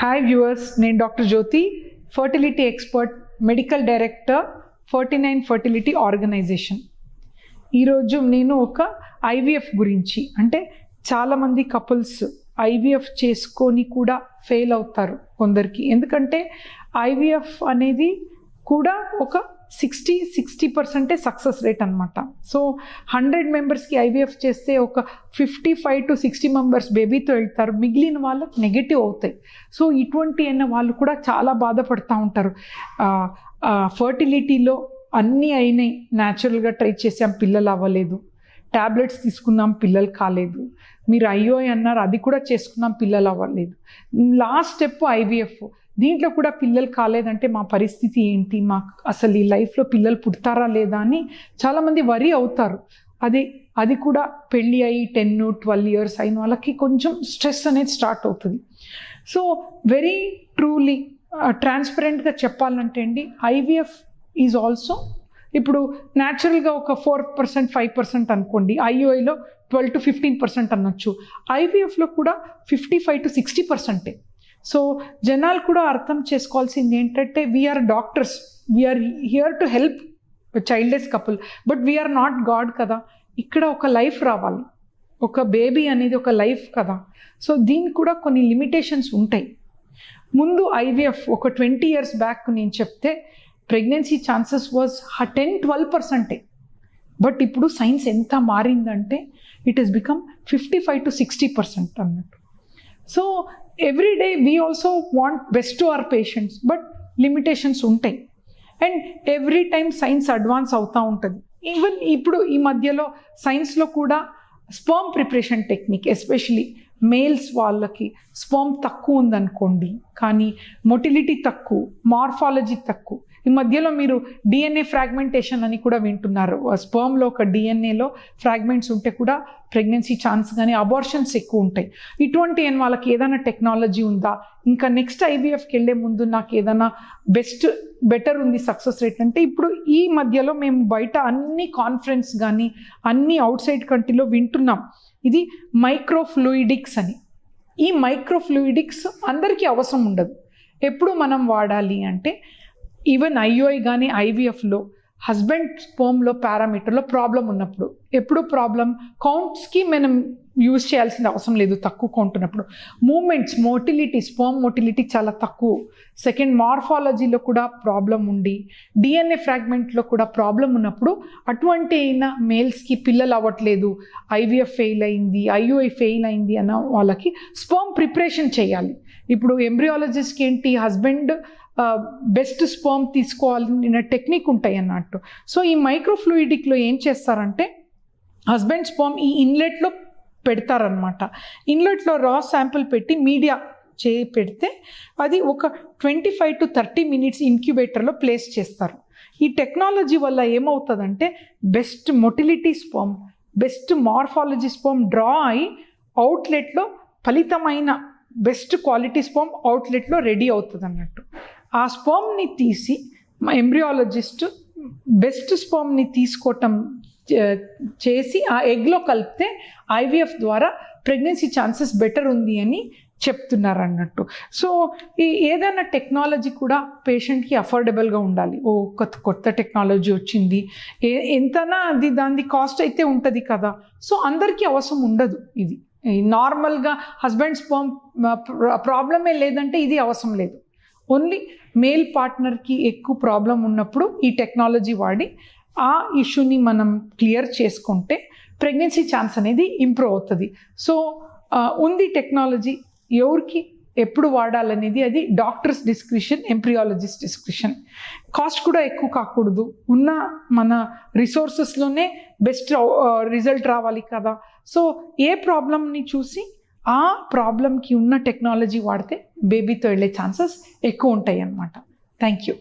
Hi viewers, నేను doctor Jyoti, fertility expert, medical director, Ferty9 fertility organization. ఈరోజు నేను ఒక ఐవీఎఫ్ గురించి, అంటే చాలామంది కపుల్స్ ఐవీఎఫ్ చేసుకొని కూడా ఫెయిల్ అవుతారు కొందరికి. ఎందుకంటే ఐవీఎఫ్ అనేది కూడా ఒక 60% సక్సెస్ రేట్ అనమాట. సో 100 మెంబర్స్కి ఐవీఎఫ్ చేస్తే ఒక 55 to 60 మెంబర్స్ బేబీతో వెళ్తారు, మిగిలిన వాళ్ళకి నెగిటివ్ అవుతాయి. సో ఇటువంటి అయిన వాళ్ళు కూడా చాలా బాధపడుతూ ఉంటారు. ఫర్టిలిటీలో అన్నీ అయినాయి, న్యాచురల్గా ట్రై చేసాం, పిల్లలు అవ్వలేదు, ట్యాబ్లెట్స్ తీసుకున్నాం, పిల్లలు కాలేదు, మీరు ఐఓఐ అన్నారు, అది కూడా చేసుకున్నాం, పిల్లలు అవ్వలేదు, లాస్ట్ స్టెప్ ఐవీఎఫ్, దీంట్లో కూడా పిల్లలు కాలేదంటే మా పరిస్థితి ఏంటి, మాకు అసలు ఈ లైఫ్లో పిల్లలు పుడతారా లేదా అని చాలామంది వరీ అవుతారు. అది కూడా పెళ్ళి అయ్యి 10-12 years అయిన వాళ్ళకి కొంచెం స్ట్రెస్ అనేది స్టార్ట్ అవుతుంది. సో వెరీ ట్రూలీ ట్రాన్స్పరెంట్గా చెప్పాలంటే అండి, ఐవీఎఫ్ ఈజ్ ఆల్సో ఇప్పుడు న్యాచురల్గా ఒక 4% 5% అనుకోండి, ఐఓఐలో 12 to 15% అనొచ్చు, ఐవీఎఫ్లో కూడా 55 to 60%. సో జనాలు కూడా అర్థం చేసుకోవాల్సింది ఏంటంటే, we are doctors, we are here to help childless couple, but we are not God కదా. ఇక్కడ ఒక లైఫ్ రావాలి, ఒక బేబీ అనేది ఒక లైఫ్ కదా. సో దీనికి కూడా కొన్ని లిమిటేషన్స్ ఉంటాయి. ముందు ఐవీఎఫ్ ఒక 20 years బ్యాక్ నేను చెప్తే ప్రెగ్నెన్సీ ఛాన్సెస్ వాజ్ 10-12%. బట్ ఇప్పుడు సైన్స్ ఎంత మారిందంటే ఇట్ ఈస్ బికమ్ 55 to 60% అన్నట్టు. So every day we also want best to our patients, but limitations ఉంటాయి. And every time science advance అవుతూ ఉంటుంది. ఈవెన్ ఇప్పుడు ఈ మధ్యలో సైన్స్లో కూడా sperm preparation technique, especially males వాళ్ళకి స్పర్మ్ తక్కువ ఉందనుకోండి, కానీ మొటిలిటీ తక్కువ, మార్ఫాలజీ తక్కువ. ఈ మధ్యలో మీరు డిఎన్ఏ ఫ్రాగ్మెంటేషన్ అని కూడా వింటున్నారు. స్పర్మ్లో ఒక డిఎన్ఏలో ఫ్రాగ్మెంట్స్ ఉంటే కూడా ప్రెగ్నెన్సీ ఛాన్స్ కానీ అబార్షన్స్ ఎక్కువ ఉంటాయి. ఇటువంటి వాళ్ళకి ఏదైనా టెక్నాలజీ ఉందా, ఇంకా నెక్స్ట్ ఐవీఎఫ్కి వెళ్ళే ముందు నాకు ఏదైనా బెటర్ ఉంది సక్సెస్ రేట్ అంటే, ఇప్పుడు ఈ మధ్యలో మేము బయట అన్ని కాన్ఫరెన్స్ కానీ అన్ని అవుట్ సైడ్ కంట్రీలో వింటున్నాం, ఇది మైక్రోఫ్లూయిడిక్స్ అని. ఈ మైక్రోఫ్లూయిడిక్స్ అందరికీ అవసరం ఉండదు. ఎప్పుడు మనం వాడాలి అంటే, ఈవెన్ ఐఓఐ కానీ ఐవీఎఫ్లో హస్బెండ్ స్పర్మ్లో పారామీటర్లో ప్రాబ్లం ఉన్నప్పుడు, ఎప్పుడు ప్రాబ్లం కౌంట్స్కి మనం యూజ్ చేయాల్సిన అవసరం లేదు, తక్కువ కౌంట్ ఉన్నప్పుడు. మూమెంట్స్, మోటిలిటీ, స్పర్మ్ మోటిలిటీ చాలా తక్కువ. సెకండ్, మార్ఫాలజీలో కూడా ప్రాబ్లం ఉండి, డిఎన్ఏ ఫ్రాగ్మెంట్లో కూడా ప్రాబ్లం ఉన్నప్పుడు, అటువంటి అయినా మేల్స్కి పిల్లలు అవ్వట్లేదు, ఐవీఎఫ్ ఫెయిల్ అయింది, ఐఓఐ ఫెయిల్ అయింది అన్న వాళ్ళకి స్పర్మ్ ప్రిపరేషన్ చేయాలి. ఇప్పుడు ఎంబ్రియాలజిస్ట్కి ఏంటి, హస్బెండ్ బెస్ట్ స్పర్మ్ తీసుకోవాలన్న టెక్నిక్ ఉంటాయి అన్నట్టు. సో ఈ మైక్రోఫ్లూయిడిక్లో ఏం చేస్తారంటే, హస్బెండ్ స్పర్మ్ ఈ ఇన్లెట్లో పెడతారనమాట. ఇన్లెట్లో రా శాంపుల్ పెట్టి మీడియా పెడితే అది ఒక 25 to 30 minutes ఇంక్యుబేటర్లో ప్లేస్ చేస్తారు. ఈ టెక్నాలజీ వల్ల ఏమవుతుందంటే, best motility sperm, best morphology sperm draw అయి అవుట్లెట్లో ఫలితమైన బెస్ట్ క్వాలిటీ స్పర్మ్ అవుట్లెట్లో రెడీ అవుతుంది అన్నట్టు. ఆ స్పర్మ్ని తీసి ఎంబ్రియాలజిస్ట్ బెస్ట్ స్పర్మ్ని తీసుకోవటం చేసి ఆ ఎగ్లో కలిపితే ఐవీఎఫ్ ద్వారా ప్రెగ్నెన్సీ ఛాన్సెస్ బెటర్ ఉంది అని చెప్తున్నారు అన్నట్టు. సో ఈ ఏదైనా టెక్నాలజీ కూడా పేషెంట్కి అఫోర్డబుల్గా ఉండాలి. కొత్త టెక్నాలజీ వచ్చింది, ఎంతనా దాని కాస్ట్ అయితే ఉంటుంది కదా. సో అందరికీ అవసరం ఉండదు. ఇది నార్మల్గా హస్బెండ్ స్పర్మ్ ప్రాబ్లమే లేదంటే ఇది అవసరం లేదు. ఓన్లీ మేల్ పార్ట్నర్కి ఎక్కువ ప్రాబ్లం ఉన్నప్పుడు ఈ టెక్నాలజీ వాడి ఆ ఇష్యూని మనం క్లియర్ చేసుకుంటే ప్రెగ్నెన్సీ ఛాన్స్ అనేది ఇంప్రూవ్ అవుతుంది. సో ఉంది టెక్నాలజీ, ఎవరికి ఎప్పుడు వాడాలనేది అది doctors discretion, embryologist discretion. Cost కూడా ఎక్కువ కాకూడదు, ఉన్న మన రిసోర్సెస్లోనే బెస్ట్ రిజల్ట్ రావాలి కదా. సో ఏ ప్రాబ్లమ్ని చూసి ఆ ప్రాబ్లంకి ఉన్న టెక్నాలజీ వాడితే బేబీతో వెళ్ళే ఛాన్సెస్ ఎక్కువ ఉంటాయి అన్నమాట. Thank you.